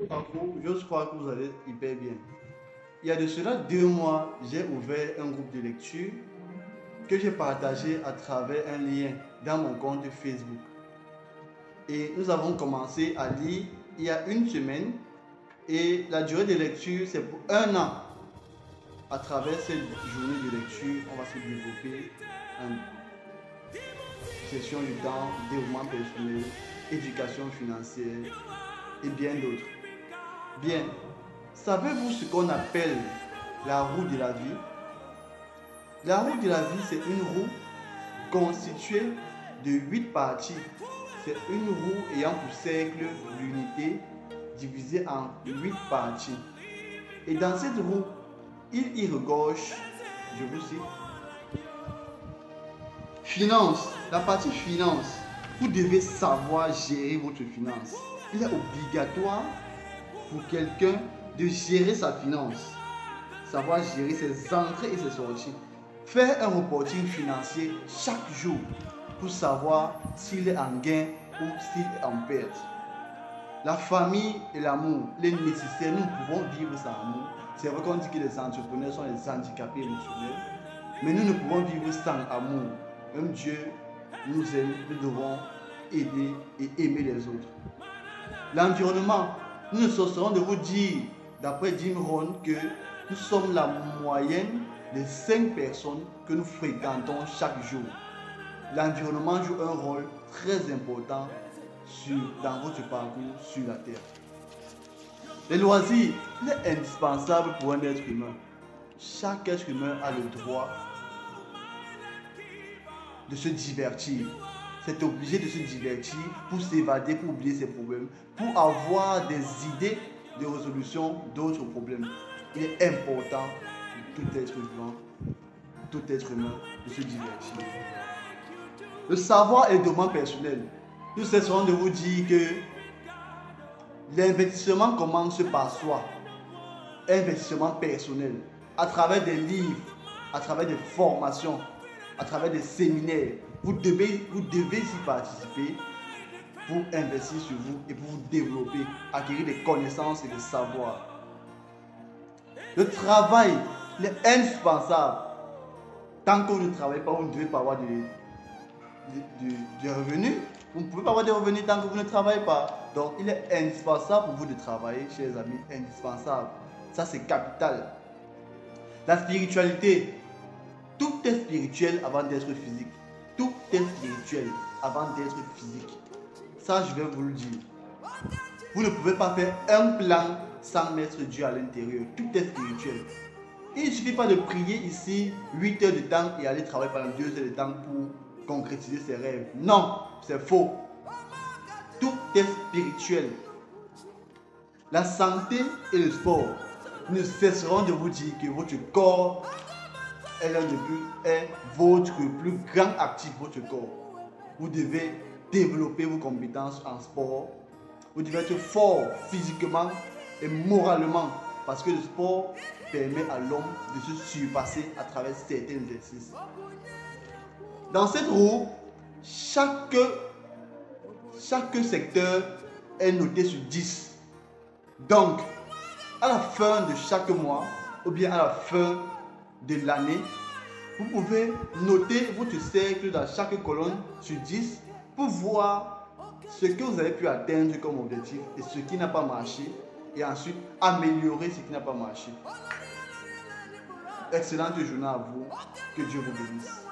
parcours, je crois que vous allez hyper bien. Il y a de cela 2 mois, j'ai ouvert un groupe de lecture que j'ai partagé à travers un lien dans mon compte Facebook. Et nous avons commencé à lire il y a 1 semaine et la durée de lecture c'est pour 1 an. À travers cette journée de lecture, on va se développer en gestion du temps, développement personnel, éducation financière et bien d'autres. Bien, savez-vous ce qu'on appelle la roue de la vie? La roue de la vie, c'est une roue constituée de 8 parties. C'est une roue ayant pour cercle l'unité divisée en 8 parties. Et dans cette roue, il y regorge, je vous cite, finance. La partie finance, vous devez savoir gérer votre finance. Il est obligatoire pour quelqu'un de gérer sa finance, savoir gérer ses entrées et ses sorties, faire un reporting financier chaque jour pour savoir s'il est en gain ou s'il est en perte. La famille et l'amour, les nécessaires, nous pouvons vivre sans amour. C'est vrai qu'on dit que les entrepreneurs sont les handicapés émotionnels, mais nous ne pouvons vivre sans amour. Même Dieu nous aime, nous devons aider et aimer les autres. L'environnement, nous ne cesserons de vous dire, d'après Jim Rohn, que nous sommes la moyenne des 5 personnes que nous fréquentons chaque jour. L'environnement joue un rôle très important dans votre parcours sur la terre. Les loisirs, il est indispensable pour un être humain. Chaque être humain a le droit de se divertir. C'est obligé de se divertir pour s'évader, pour oublier ses problèmes, pour avoir des idées de résolution d'autres problèmes. Il est important pour tout être vivant, tout être humain, de se divertir. Le savoir et le développement personnel. Nous cesserons de vous dire que l'investissement commence par soi. Investissement personnel, à travers des livres, à travers des formations, à travers des séminaires. Vous devez y participer pour investir sur vous et pour vous développer, acquérir des connaissances et des savoirs. Le travail, il est indispensable. Tant que vous ne travaillez pas, vous ne devez pas avoir de revenus. Vous ne pouvez pas avoir de revenus tant que vous ne travaillez pas. Donc, il est indispensable pour vous de travailler, chers amis, indispensable. Ça, c'est capital. La spiritualité, tout est spirituel avant d'être physique. Tout est spirituel avant d'être physique. Ça, je vais vous le dire. Vous ne pouvez pas faire un plan sans mettre Dieu à l'intérieur. Tout est spirituel. Il ne suffit pas de prier ici 8 heures de temps et aller travailler pendant 2 heures de temps pour concrétiser ses rêves. Non, c'est faux. Tout est spirituel. La santé et le sport. Nous cesserons de vous dire que votre corps est votre plus grand actif, votre corps. Vous devez développer vos compétences en sport. Vous devez être fort physiquement et moralement parce que le sport permet à l'homme de se surpasser à travers certains exercices. Dans cette roue, chaque secteur est noté sur 10. Donc, à la fin de chaque mois ou bien à la fin de l'année, vous pouvez noter votre cercle dans chaque colonne sur 10 pour voir ce que vous avez pu atteindre comme objectif et ce qui n'a pas marché et ensuite améliorer ce qui n'a pas marché. Excellente journée à vous. Que Dieu vous bénisse.